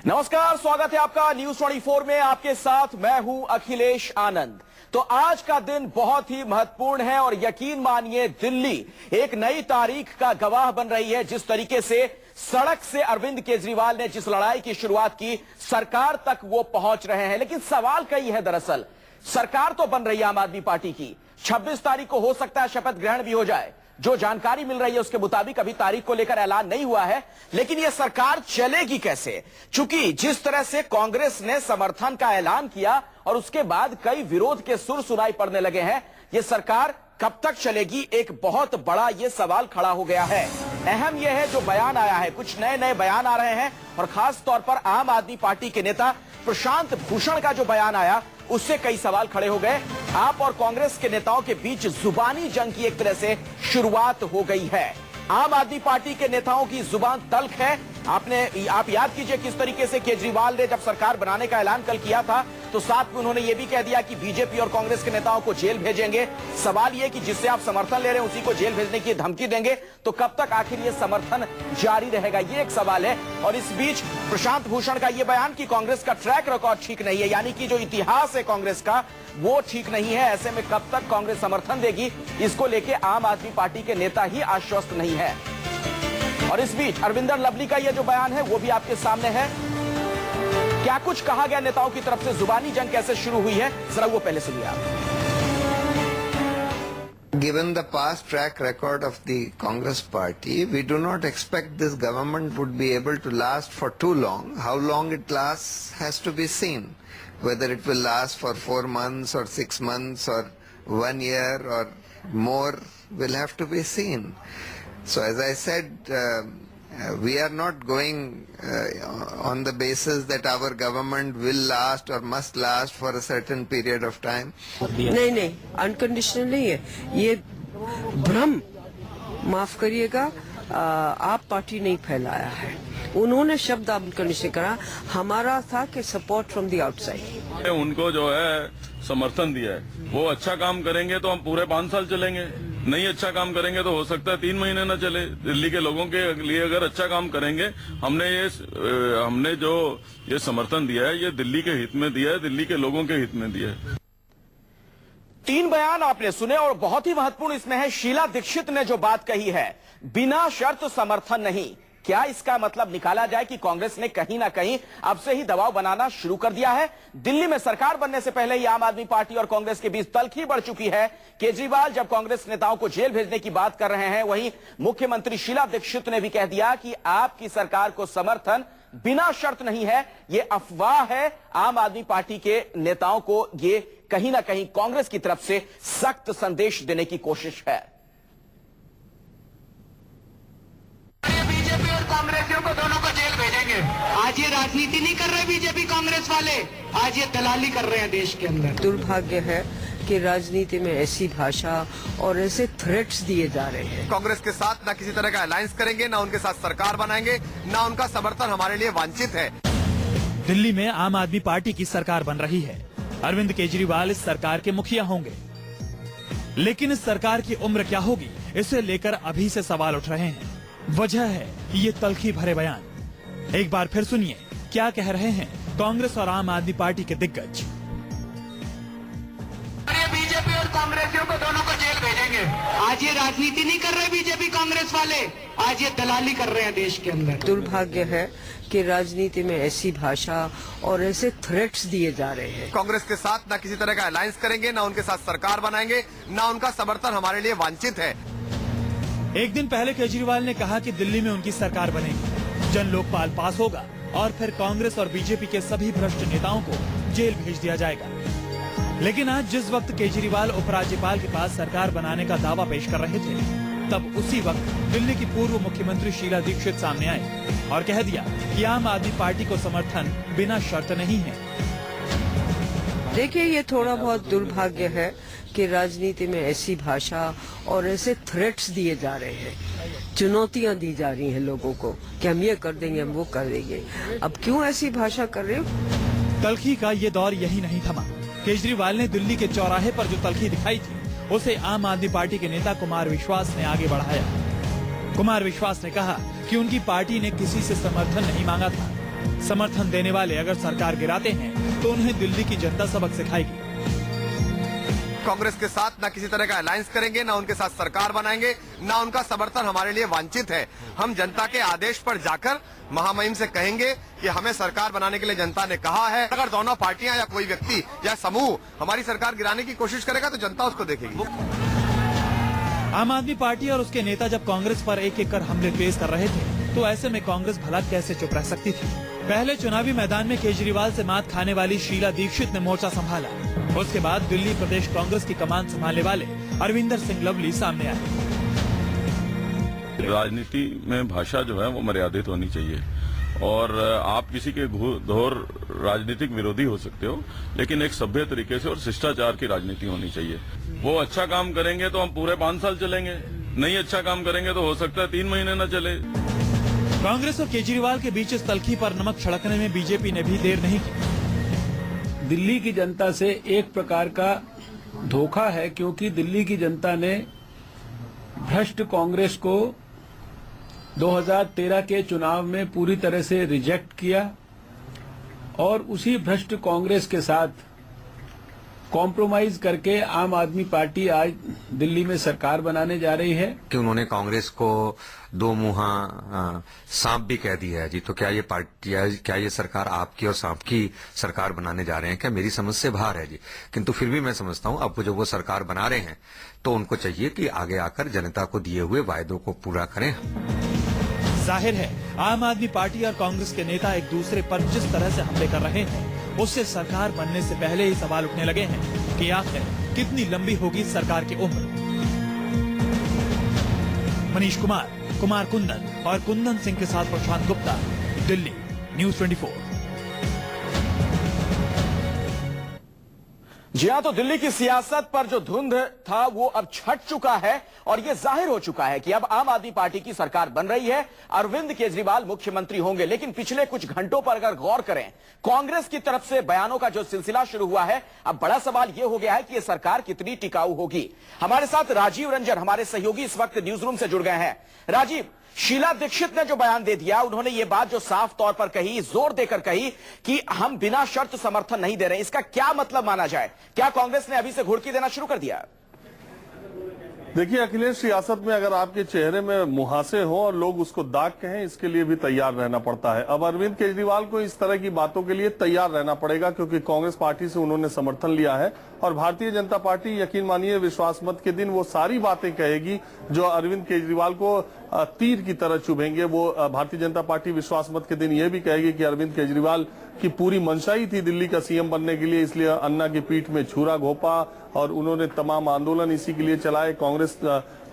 नमस्कार, स्वागत है आपका न्यूज 24 में। आपके साथ मैं हूं अखिलेश आनंद। तो आज का दिन बहुत ही महत्वपूर्ण है और यकीन मानिए दिल्ली एक नई तारीख का गवाह बन रही है। जिस तरीके से सड़क से अरविंद केजरीवाल ने जिस लड़ाई की शुरुआत की, सरकार तक वो पहुंच रहे हैं। लेकिन सवाल कई है। दरअसल सरकार तो बन रही है आम आदमी पार्टी की। 26 तारीख को हो सकता है शपथ ग्रहण भी हो जाए। जो जानकारी मिल रही है उसके मुताबिक अभी तारीख को लेकर ऐलान नहीं हुआ है। लेकिन यह सरकार चलेगी कैसे? चूंकि जिस तरह से कांग्रेस ने समर्थन का ऐलान किया और उसके बाद कई विरोध के सुर सुनाई पड़ने लगे हैं, यह सरकार कब तक चलेगी, एक बहुत बड़ा यह सवाल खड़ा हो गया है। अहम यह है जो बयान आया है, कुछ नए नए बयान आ रहे हैं और खास तौर पर आम आदमी पार्टी के नेता प्रशांत भूषण का जो बयान आया उससे कई सवाल खड़े हो गए। आप और कांग्रेस के नेताओं के बीच जुबानी जंग की एक तरह से शुरुआत हो गई है। आम आदमी पार्टी के नेताओं की जुबान तल्ख है। आप याद कीजिए किस तरीके से केजरीवाल ने जब सरकार बनाने का ऐलान कल किया था तो साथ में उन्होंने यह भी कह दिया कि बीजेपी और कांग्रेस के नेताओं को जेल भेजेंगे। सवाल यह कि जिससे आप समर्थन ले रहे हैं उसी को जेल भेजने की धमकी देंगे, तो कब तक आखिर यह समर्थन जारी रहेगा, यह एक सवाल है। और इस बीच प्रशांत भूषण का यह बयान कि कांग्रेस का ट्रैक रिकॉर्ड ठीक नहीं है, यानी कि जो इतिहास है कांग्रेस का वो ठीक नहीं है। ऐसे में कब तक कांग्रेस समर्थन देगी, इसको लेकर आम आदमी पार्टी के नेता ही आश्वस्त नहीं है। और इस बीच अरविंदर लवली का यह जो बयान है वो भी आपके सामने है। क्या कुछ कहा गया नेताओं की तरफ से, जुबानी जंग कैसे शुरू हुई है, जरा वो पहले सुनिए आप। Given the past track record of the Congress party, we do not expect this government would be able to last for too long. How long it lasts has to be seen. Whether it will last for 4 months or 6 months or 1 year or more will have to be seen. So as I said, we are not going on the basis that our government will last or must last for a certain period of time. नहीं, unconditional नहीं है ये भ्रम, माफ करिएगा, आप party नहीं फैलाया है। उन्होंने शब्द अनकंडीशनल करा, हमारा था कि सपोर्ट फ्रॉम द आउटसाइड। उनको जो है समर्थन दिया है, वो अच्छा काम करेंगे तो हम पूरे 5 साल चलेंगे, नहीं अच्छा काम करेंगे तो हो सकता है 3 महीने न चले। दिल्ली के लोगों के लिए अगर अच्छा काम करेंगे, हमने जो ये समर्थन दिया है ये दिल्ली के हित में दिया है, दिल्ली के लोगों के हित में दिया है। 3 बयान आपने सुने और बहुत ही महत्वपूर्ण इसमें है शीला दीक्षित ने जो बात कही है, बिना शर्त समर्थन नहीं। क्या इसका मतलब निकाला जाए कि कांग्रेस ने कहीं ना कहीं अब से ही दबाव बनाना शुरू कर दिया है? दिल्ली में सरकार बनने से पहले ही आम आदमी पार्टी और कांग्रेस के बीच तल्खी बढ़ चुकी है। केजरीवाल जब कांग्रेस नेताओं को जेल भेजने की बात कर रहे हैं, वहीं मुख्यमंत्री शीला दीक्षित ने भी कह दिया कि आपकी सरकार को समर्थन बिना शर्त नहीं है, ये अफवाह है। आम आदमी पार्टी के नेताओं को ये कहीं ना कहीं कांग्रेस की तरफ से सख्त संदेश देने की कोशिश है। बीजेपी और कांग्रेसियों को दोनों को जेल भेजेंगे। आज ये राजनीति नहीं कर रहे बीजेपी कांग्रेस वाले, आज ये दलाली कर रहे हैं देश के अंदर। दुर्भाग्य है कि राजनीति में ऐसी भाषा और ऐसे थ्रेट्स दिए जा रहे हैं। कांग्रेस के साथ ना किसी तरह का अलायंस करेंगे, ना उनके साथ सरकार बनाएंगे, ना उनका समर्थन हमारे लिए वांछित है। दिल्ली में आम आदमी पार्टी की सरकार बन रही है। अरविंद केजरीवाल इस सरकार के मुखिया होंगे, लेकिन इस सरकार की उम्र क्या होगी, इसे लेकर अभी से सवाल उठ रहे हैं। वजह है ये तल्खी भरे बयान। एक बार फिर सुनिए क्या कह रहे हैं कांग्रेस और आम आदमी पार्टी के दिग्गज। बीजेपी और कांग्रेसियों को दोनों को जेल भेजेंगे। आज ये राजनीति नहीं कर रहे बीजेपी कांग्रेस वाले, आज ये दलाली कर रहे हैं देश के अंदर। दुर्भाग्य है कि राजनीति में ऐसी भाषा और ऐसे थ्रेट्स दिए जा रहे हैं। कांग्रेस के साथ ना किसी तरह का अलायंस करेंगे, ना उनके साथ सरकार बनाएंगे, ना उनका समर्थन हमारे लिए वांछित है। एक दिन पहले केजरीवाल ने कहा कि दिल्ली में उनकी सरकार बनेगी, जन लोकपाल पास होगा और फिर कांग्रेस और बीजेपी के सभी भ्रष्ट नेताओं को जेल भेज दिया जाएगा। लेकिन आज जिस वक्त केजरीवाल उपराज्यपाल के पास सरकार बनाने का दावा पेश कर रहे थे, तब उसी वक्त दिल्ली की पूर्व मुख्यमंत्री शीला दीक्षित सामने आई और कह दिया कि आम आदमी पार्टी को समर्थन बिना शर्त नहीं है। देखिए, ये थोड़ा बहुत दुर्भाग्य है कि राजनीति में ऐसी भाषा और ऐसे थ्रेट्स दिए जा रहे हैं, चुनौतियां दी जा रही हैं लोगों को कि हम ये कर देंगे, हम वो कर देंगे। अब क्यों ऐसी भाषा कर रहे हो? तल्खी का ये दौर यही नहीं थमा। केजरीवाल ने दिल्ली के चौराहे पर जो तल्खी दिखाई थी, उसे आम आदमी पार्टी के नेता कुमार विश्वास ने आगे बढ़ाया। कुमार विश्वास ने कहा कि उनकी पार्टी ने किसी से समर्थन नहीं मांगा था, समर्थन देने वाले अगर सरकार गिराते हैं तो उन्हें दिल्ली की जनता सबक सिखाएगी। कांग्रेस के साथ ना किसी तरह का अलायंस करेंगे, ना उनके साथ सरकार बनाएंगे, ना उनका समर्थन हमारे लिए वांछित है। हम जनता के आदेश पर जाकर महामहिम से कहेंगे कि हमें सरकार बनाने के लिए जनता ने कहा है। अगर दोनों पार्टियां या कोई व्यक्ति या समूह हमारी सरकार गिराने की कोशिश करेगा तो जनता उसको देखेगी। आम आदमी पार्टी और उसके नेता जब कांग्रेस पर एक एक कर हमले पेश कर रहे थे तो ऐसे में कांग्रेस भला कैसे चुप रह सकती थी। पहले चुनावी मैदान में केजरीवाल से मात खाने वाली शीला दीक्षित ने मोर्चा संभाला। उसके बाद दिल्ली प्रदेश कांग्रेस की कमान संभालने वाले अरविंदर सिंह लवली सामने आए। राजनीति में भाषा जो है वो मर्यादित होनी चाहिए और आप किसी के घोर राजनीतिक विरोधी हो सकते हो, लेकिन एक सभ्य तरीके से और शिष्टाचार की राजनीति होनी चाहिए। वो अच्छा काम करेंगे तो हम पूरे 5 साल चलेंगे, नहीं अच्छा काम करेंगे तो हो सकता है 3 महीने न चले। कांग्रेस और केजरीवाल के बीच इस तल्खी पर नमक छिड़कने में बीजेपी ने भी देर नहीं की। दिल्ली की जनता से एक प्रकार का धोखा है, क्योंकि दिल्ली की जनता ने भ्रष्ट कांग्रेस को 2013 के चुनाव में पूरी तरह से रिजेक्ट किया और उसी भ्रष्ट कांग्रेस के साथ कॉम्प्रोमाइज करके आम आदमी पार्टी आज दिल्ली में सरकार बनाने जा रही है। कि उन्होंने कांग्रेस को दो मुहा सांप भी कह दिया है जी। तो क्या ये पार्टी, क्या ये सरकार आपकी और सांप की सरकार बनाने जा रहे हैं? क्या मेरी समझ से बाहर है जी। किंतु फिर भी मैं समझता हूं अब जब वो सरकार बना रहे हैं तो उनको चाहिए कि आगे आकर जनता को दिए हुए वायदों को पूरा करें। जाहिर है आम आदमी पार्टी और कांग्रेस के नेता एक दूसरे पर जिस तरह से हमले कर रहे हैं उससे सरकार बनने से पहले ही सवाल उठने लगे हैं कि आखिर कितनी लंबी होगी सरकार की उम्र। मनीष कुमार, कुमार कुंदन और कुंदन सिंह के साथ प्रशांत गुप्ता, दिल्ली न्यूज़ 24। जी हाँ, तो दिल्ली की सियासत पर जो धुंध था वो अब छट चुका है और ये जाहिर हो चुका है कि अब आम आदमी पार्टी की सरकार बन रही है, अरविंद केजरीवाल मुख्यमंत्री होंगे। लेकिन पिछले कुछ घंटों पर अगर गौर करें, कांग्रेस की तरफ से बयानों का जो सिलसिला शुरू हुआ है, अब बड़ा सवाल यह हो गया है कि यह सरकार कितनी टिकाऊ होगी। हमारे साथ राजीव रंजन, हमारे सहयोगी, इस वक्त न्यूज रूम से जुड़ गए हैं। राजीव, शीला दीक्षित ने जो बयान दे दिया, उन्होंने ये बात जो साफ तौर पर कही, जोर देकर कही कि हम बिना शर्त समर्थन नहीं दे रहे, इसका क्या मतलब माना जाए? क्या कांग्रेस ने अभी से घुड़की देना शुरू कर दिया? देखिए अखिलेश, सियासत में अगर आपके चेहरे में मुहासे हो और लोग उसको दाग कहें, इसके लिए भी तैयार रहना पड़ता है। अब अरविंद केजरीवाल को इस तरह की बातों के लिए तैयार रहना पड़ेगा, क्योंकि कांग्रेस पार्टी से उन्होंने समर्थन लिया है और भारतीय जनता पार्टी, यकीन मानिए, विश्वास मत के दिन वो सारी बातें कहेगी जो अरविंद केजरीवाल को तीर की तरह चुभेंगे। वो भारतीय जनता पार्टी विश्वास मत के दिन ये भी कहेगी कि अरविंद केजरीवाल की पूरी मंशा ही थी दिल्ली का सीएम बनने के लिए, इसलिए अन्ना की पीठ में छुरा घोंपा और उन्होंने तमाम आंदोलन इसी के लिए चलाए।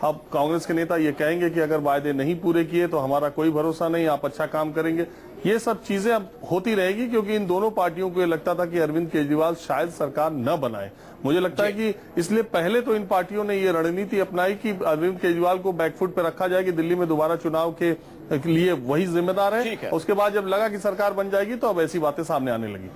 अब कांग्रेस के नेता ये कहेंगे कि अगर वायदे नहीं पूरे किए तो हमारा कोई भरोसा नहीं, आप अच्छा काम करेंगे। ये सब चीजें अब होती रहेगी, क्योंकि इन दोनों पार्टियों को ये लगता था कि अरविंद केजरीवाल शायद सरकार न बनाए। मुझे लगता है कि इसलिए पहले तो इन पार्टियों ने ये रणनीति अपनाई कि अरविंद केजरीवाल को बैकफुट पे रखा जाए कि दिल्ली में दोबारा चुनाव के लिए वही जिम्मेदार है। उसके बाद जब लगा कि सरकार बन जाएगी तो अब ऐसी बातें सामने आने लगी।